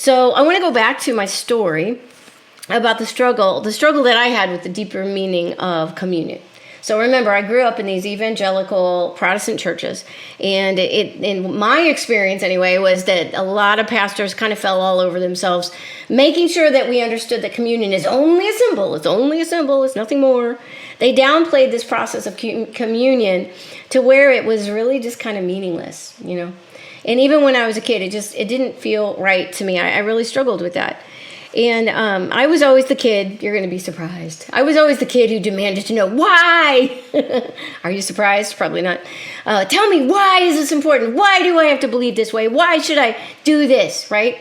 So I want to go back to my story about the struggle that I had with the deeper meaning of communion. So remember, I grew up in these evangelical Protestant churches, and in my experience anyway, was that a lot of pastors kind of fell all over themselves, making sure that we understood that communion is only a symbol. It's only a symbol. It's nothing more. They downplayed this process of communion to where it was really just kind of meaningless, And even when I was a kid, it didn't feel right to me. I really struggled with that. And I was always the kid, you're going to be surprised. I was always the kid who demanded to know why. Are you surprised? Probably not. Tell me, why is this important? Why do I have to believe this way? Why should I do this, right?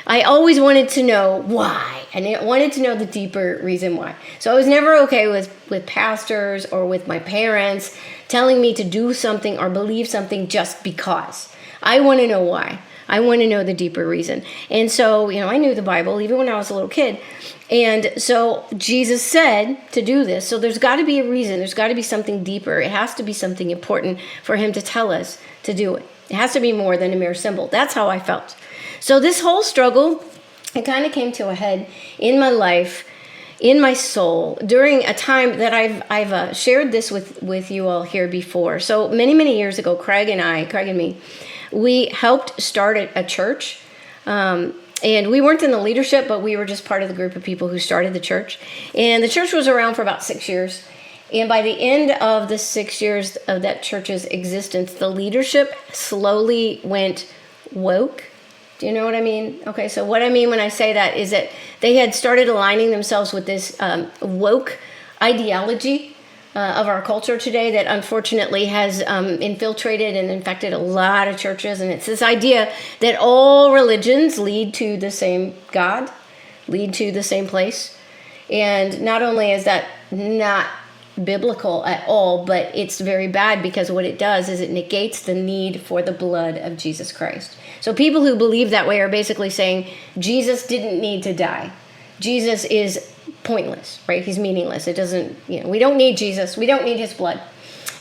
I always wanted to know why. And I wanted to know the deeper reason why. So I was never okay with pastors or with my parents telling me to do something or believe something just because. I want to know why. I want to know the deeper reason. And so, I knew the Bible even when I was a little kid. And so Jesus said to do this. So there's got to be a reason. There's got to be something deeper. It has to be something important for him to tell us to do it. It has to be more than a mere symbol. That's how I felt. So this whole struggle, it kind of came to a head in my life, in my soul, during a time that I've shared this with you all here before. So many, many years ago, Craig and me, we helped start a church, and we weren't in the leadership, but we were just part of the group of people who started the church. And the church was around for about 6 years. And by the end of the 6 years of that church's existence, the leadership slowly went woke. Do you know what I mean? Okay, so what I mean when I say that is that they had started aligning themselves with this woke ideology of our culture today that unfortunately has infiltrated and infected a lot of churches. And it's this idea that all religions lead to the same God, lead to the same place. And not only is that not biblical at all, but it's very bad because what it does is it negates the need for the blood of Jesus Christ. So people who believe that way are basically saying Jesus didn't need to die. Jesus is pointless, right? He's meaningless. It doesn't, we don't need Jesus. We don't need his blood.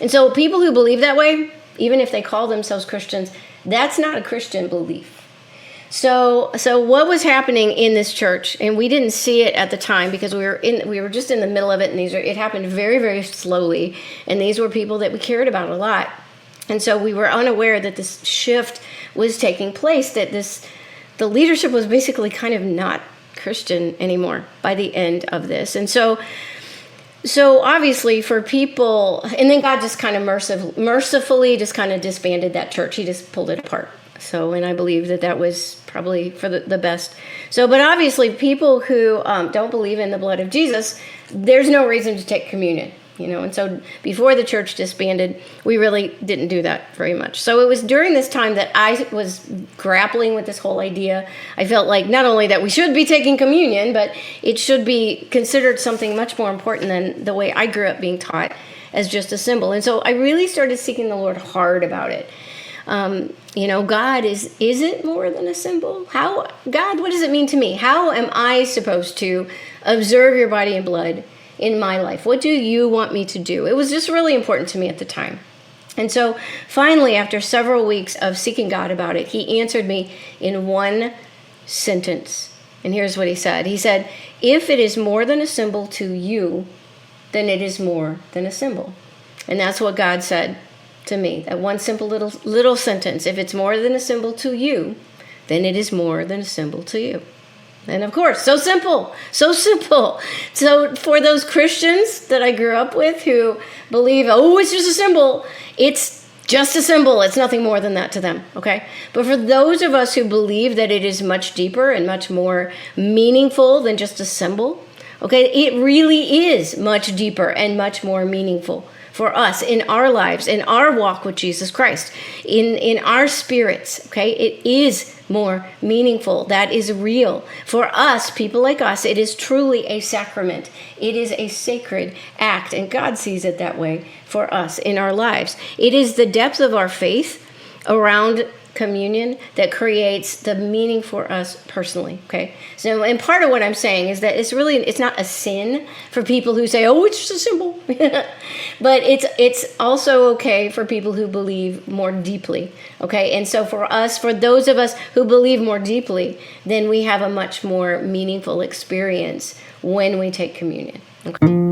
And so people who believe that way, even if they call themselves Christians, that's not a Christian belief. So what was happening in this church, and we didn't see it at the time because we were just in the middle of it, and it happened very, very slowly, and these were people that we cared about a lot. And so we were unaware that this shift was taking place, that the leadership was basically kind of not Christian anymore by the end of this. And so obviously for people, and then God just kind of mercifully just kind of disbanded that church. He just pulled it apart. So, and I believe that was probably for the best. So, but obviously people who don't believe in the blood of Jesus, there's no reason to take communion. And so before the church disbanded, we really didn't do that very much. So it was during this time that I was grappling with this whole idea. I felt like not only that we should be taking communion, but it should be considered something much more important than the way I grew up being taught as just a symbol. And so I really started seeking the Lord hard about it. God, is it more than a symbol? God, what does it mean to me? How am I supposed to observe your body and blood in my life? What do you want me to do? It was just really important to me at the time. And so finally, after several weeks of seeking God about it, he answered me in one sentence. And here's what he said. He said, if it is more than a symbol to you, then it is more than a symbol. And that's what God said to me. That one simple little sentence. If it's more than a symbol to you, then it is more than a symbol to you. And of course, so simple. So for those Christians that I grew up with who believe, it's just a symbol, it's just a symbol. It's nothing more than that to them, okay? But for those of us who believe that it is much deeper and much more meaningful than just a symbol, okay, it really is much deeper and much more meaningful for us in our lives, in our walk with Jesus Christ, in our spirits, okay? It is more meaningful. That is real. For us, people like us, it is truly a sacrament. It is a sacred act, and God sees it that way for us in our lives. It is the depth of our faith around communion that creates the meaning for us personally. Okay, so and part of what I'm saying is that it's not a sin for people who say, oh, it's just a symbol, but it's also okay for people who believe more deeply. Okay, and so for those of us who believe more deeply, then we have a much more meaningful experience when we take communion. Okay.